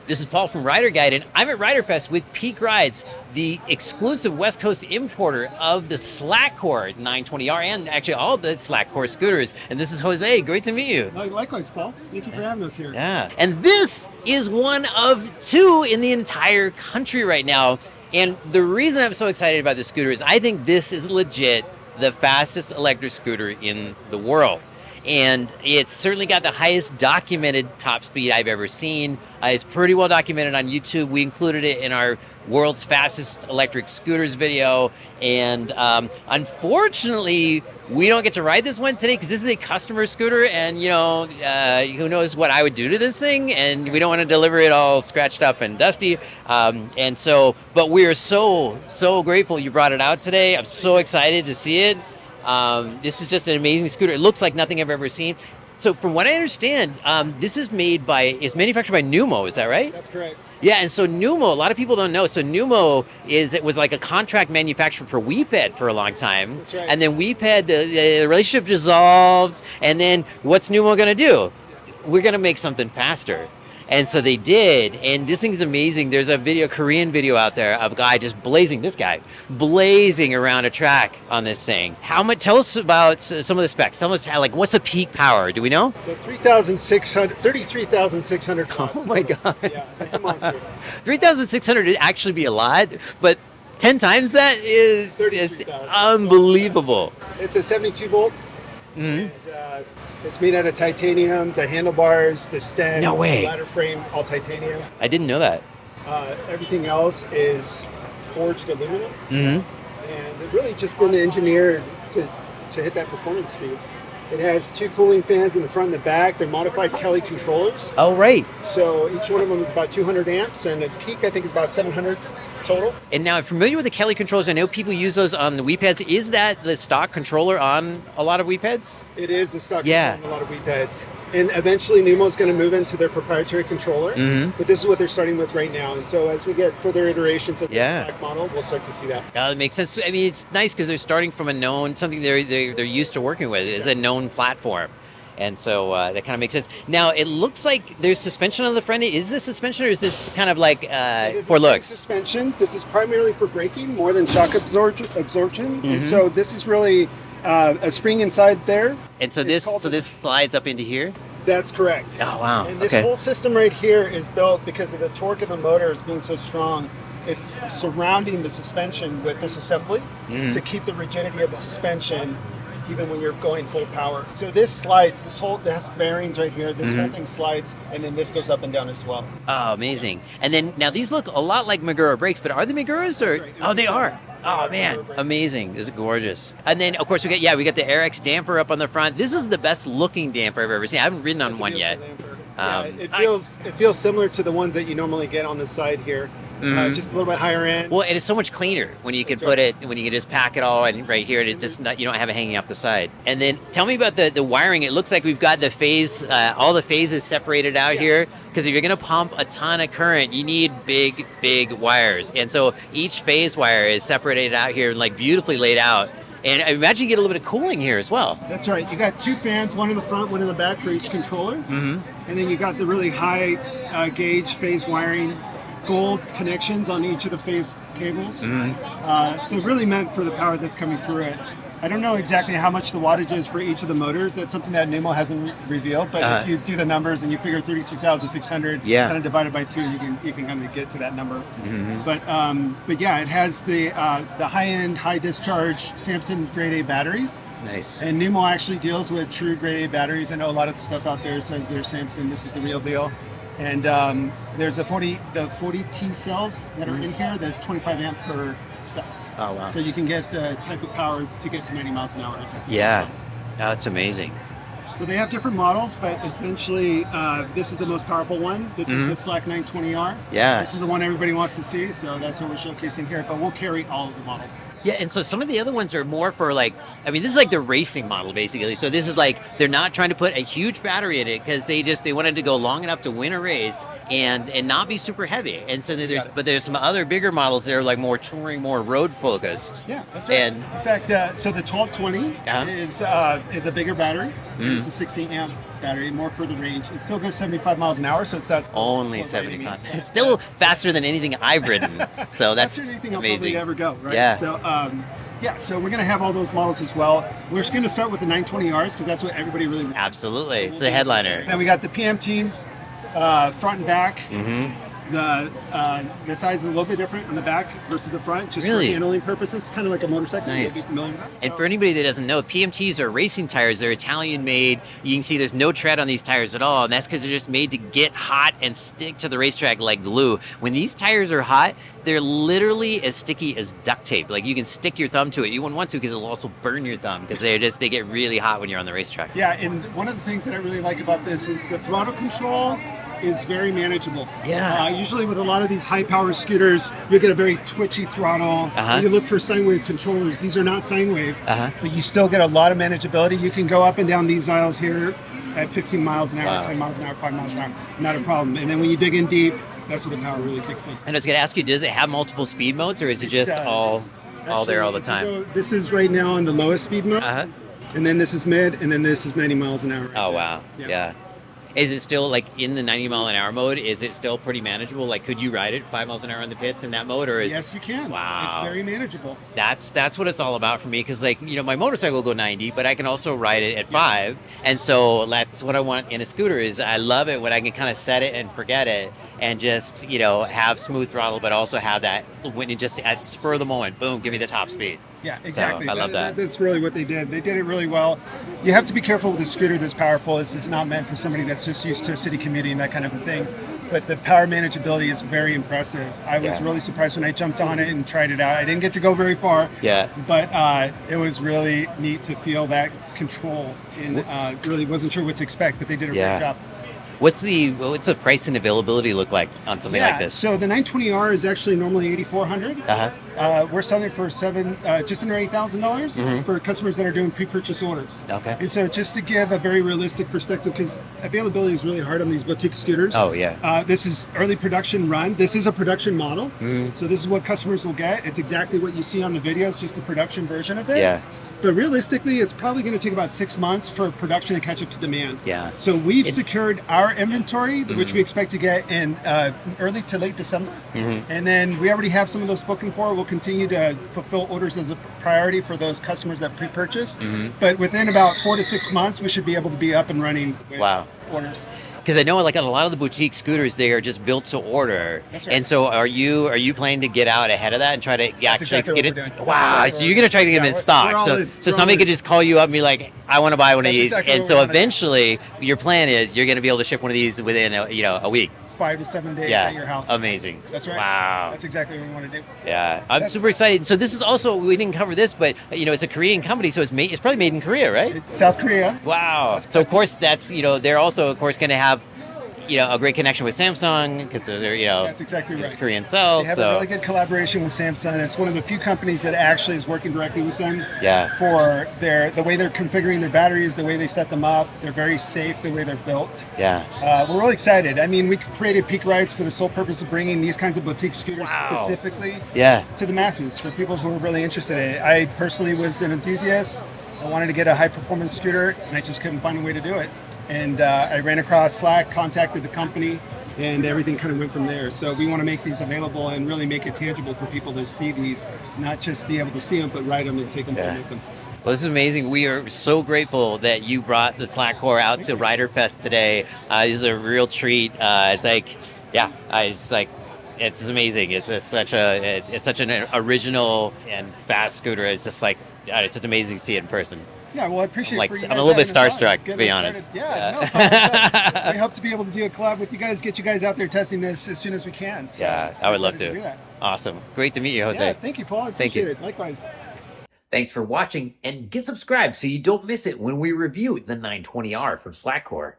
This is Paul from Rider Guide, and I'm at Riderfest with Peak Rides, the exclusive West Coast importer of the Slackcore 920R and actually all the Slackcore scooters. And this is Jose. Great to meet you. Likewise, Paul. Thank you for having us here. Yeah. And this is one of two in the entire country right now. And the reason I'm so excited about this scooter is I think this is legit the fastest electric scooter in the world. And it's certainly got the highest documented top speed I've ever seen. It's pretty well documented on YouTube. We included it in our world's fastest electric scooters video. And unfortunately, we don't get to ride this one today because this is a customer scooter. And, you know, who knows what I would do to this thing. And we don't want to deliver it all scratched up and dusty. But we are so grateful you brought it out today. I'm so excited to see it. This is just an amazing scooter. It looks like nothing I've ever seen. So from what I understand, this is manufactured by Numo, is that right? That's correct. Yeah, and so Numo, a lot of people don't know. So Numo was like a contract manufacturer for Weeped for a long time. That's right. And then Weeped, the relationship dissolved, and then what's Numo gonna do? We're gonna make something faster. And so they did, and this thing's amazing. There's a Korean video out there of a guy just blazing around a track on this thing. Tell us about some of the specs. Tell us what's the peak power? Do we know? So 33,600 watts. Oh my God. Yeah, it's a monster. 3,600 would actually be a lot, but 10 times that is unbelievable. It's a 72 volt. Mm-hmm. And, it's made out of titanium. The handlebars, the stem, No way. the ladder frame, all titanium. I didn't know that. Everything else is forged aluminum. Mm-hmm. And it really just been engineered to hit that performance speed. It has two cooling fans in the front and the back. They're modified Kelly controllers. Oh, right. So each one of them is about 200 amps, and the peak I think is about 700 total. And now I'm familiar with the Kelly controllers. I know people use those on the Weepads. Is that the stock controller on a lot of Weepads? It is the stock Yeah. controller on a lot of Weepads. And eventually Numo's going to move into their proprietary controller, but this is what they're starting with right now. And so as we get further iterations of the Slack model, we'll start to see that. Yeah, that makes sense. I mean, it's nice because they're starting from something they're used to working with. It's a known platform. And so that kind of makes sense. Now, it looks like there's suspension on the front. Is this suspension or is this kind of like for looks? Suspension. This is primarily for braking more than shock absorption. And so this is really a spring inside there. And so this slides up into here? That's correct. Oh, wow. And this whole system right here is built because of the torque of the motor is being so strong. It's surrounding the suspension with this assembly to keep the rigidity of the suspension even when you're going full power. So this slides, this has bearings right here, this whole thing slides, and then this goes up and down as well. Oh, amazing. And then, now these look a lot like Magura brakes, but are they Maguras or? Right. Oh, they are. Oh man, amazing. This is gorgeous. And then of course we got the AirX damper up on the front. This is the best looking damper I've ever seen. I haven't ridden on one yet. It feels similar to the ones that you normally get on the side here. Just a little bit higher end. Well, and it's so much cleaner when you can when you can just pack it all and right here. It's just not, you don't have it hanging off the side. And then tell me about the wiring. It looks like we've got the all the phases separated out here. Because if you're going to pump a ton of current, you need big wires. And so each phase wire is separated out here and beautifully laid out. And I imagine you get a little bit of cooling here as well. That's right. You got two fans, one in the front, one in the back for each controller. And then you got the really high gauge phase wiring, gold connections on each of the phase cables. So really meant for the power that's coming through it. I don't know exactly how much the wattage is for each of the motors. That's something that Numo hasn't revealed. But if you do the numbers and you figure 32,600 kind of divided by 2, you can kind of get to that number. But yeah, it has the high-end, high-discharge Samsung Grade A batteries. Nice. And Numo actually deals with true Grade A batteries. I know a lot of the stuff out there says they're Samsung. This is the real deal. And there's the 40 T cells that are in here. There's 25 amp per cell. Oh, wow. So you can get the type of power to get to 90 miles an hour. Yeah, that's amazing. So they have different models, but essentially this is the most powerful one. This is the Slack 920R. Yeah. This is the one everybody wants to see, so that's what we're showcasing here, but we'll carry all of the models. Yeah, and so some of the other ones are more for this is like the racing model basically. So this is they're not trying to put a huge battery in it because they wanted to go long enough to win a race and not be super heavy. And so there's some other bigger models that are more touring, more road focused. Yeah, that's right. And in fact, so the 1220 is a bigger battery. It's a 60 amp battery, more for the range. It still goes 75 miles an hour, so it's that slow. Only slow 70 riding content. means. It's still faster than anything I've ridden. So that's Faster than anything I'll amazing. probably ever go, right? Yeah. So, yeah, so we're going to have all those models as well. We're just going to start with the 920Rs because that's what everybody really wants. Absolutely. It's the headliner. Then we got the PMTs, front and back. The size is a little bit different on the back versus the front, just Really? for handling purposes, kind of like a motorcycle. Nice. You'll be familiar with that. And So- for anybody that doesn't know, PMTs are racing tires. They're Italian made. You can see there's no tread on these tires at all. And that's because they're just made to get hot and stick to the racetrack like glue. When these tires are hot, they're literally as sticky as duct tape. Like you can stick your thumb to it. You wouldn't want to because it'll also burn your thumb because they get really hot when you're on the racetrack. Yeah, and one of the things that I really like about this is the throttle control is very manageable. Yeah. Usually with a lot of these high power scooters, you get a very twitchy throttle. You look for sine wave controllers. These are not sine wave, but you still get a lot of manageability. You can go up and down these aisles here at 15 miles an hour, 10 miles an hour, 5 miles an hour, not a problem. And then when you dig in deep, that's where the power really kicks in. And I was going to ask you, does it have multiple speed modes or is it just all there all the time? This is right now on the lowest speed mode. And then this is mid, and then this is 90 miles an hour. Right Oh, there. wow. Yeah. Is it still like in the 90 mile an hour mode? Is it still pretty manageable? Like, could you ride it 5 miles an hour on the pits in that mode, or is Yes, you can. Wow. It's very manageable. That's what it's all about for me, because like, you know, my motorcycle will go 90, but I can also ride it at 5, and so that's what I want in a scooter. Is I love it when I can kind of set it and forget it, and just, you know, have smooth throttle, but also have that when you just at spur of the moment, boom, give me the top speed. Yeah, exactly. So, I love that. That's really what they did. They did it really well. You have to be careful with a scooter this powerful. This is not meant for somebody that's just used to city commuting and that kind of a thing. But the power manageability is very impressive. I was really surprised when I jumped on it and tried it out. I didn't get to go very far. Yeah. But it was really neat to feel that control, and really wasn't sure what to expect, but they did a great job. What's the price and availability look like on something like this? So the 920R is actually normally $8,400. We're selling it for just under $8,000 for customers that are doing pre-purchase orders. Okay. And so just to give a very realistic perspective, because availability is really hard on these boutique scooters. Oh yeah. This is early production run. This is a production model. So this is what customers will get. It's exactly what you see on the video. It's just the production version of it. Yeah. But realistically, it's probably going to take about 6 months for production to catch up to demand. Yeah. So we've secured our inventory, which we expect to get in early to late December. And then we already have some of those spoken for. We'll continue to fulfill orders as a priority for those customers that pre-purchased. But within about 4 to 6 months, we should be able to be up and running with orders. Because I know, like on a lot of the boutique scooters, they are just built to order. That's right. And so, are you planning to get out ahead of that and try to actually exactly get what we're it? doing. Wow! That's So you're gonna try to get them in we're stock. all So in. so We're somebody all could in. just call you up and be like, "I want to buy one of That's these." exactly And what so we're gonna do. eventually, your plan is you're gonna be able to ship one of these within a week. 5 to 7 days Yeah. at your house. Amazing. That's right. Wow. That's exactly what we want to do. Yeah, I'm super excited. So this is also, we didn't cover this, but you know, it's a Korean company, so it's probably made in Korea, right? It's South Korea. Wow. So of course that's, you know, they're also of course going to have, you know, a great connection with Samsung because they're, you know, That's exactly it's right. Korean cells. They have so a really good collaboration with Samsung. It's one of the few companies that actually is working directly with them Yeah. for the way they're configuring their batteries, the way they set them up. They're very safe, the way they're built. yeah. We're really excited. I mean, we created Peak Rides for the sole purpose of bringing these kinds of boutique scooters specifically Yeah. to the masses, for people who are really interested in it. I personally was an enthusiast. I wanted to get a high performance scooter, and I just couldn't find a way to do it. And I ran across Slack, contacted the company, and everything kind of went from there. So we want to make these available and really make it tangible for people to see these, not just be able to see them, but ride them and take them home with them. Well, this is amazing. We are so grateful that you brought the Slack Core out to Rider Fest today. This is a real treat. It's like, yeah, it's amazing. It's such an original and fast scooter. It's just like, it's just amazing to see it in person. Yeah, well, I appreciate Like, for you I'm guys a little bit having us out. starstruck, It's to getting be us honest. started. Yeah, no, we hope to be able to do a collab with you guys, get you guys out there testing this as soon as we can. So Yeah, I would love excited to. do that. Awesome. Great to meet you, Jose. Yeah, thank you, Paul. I Thank you. appreciate it. Likewise. Thanks for watching, and get subscribed so you don't miss it when we review the 920R from Slackcore.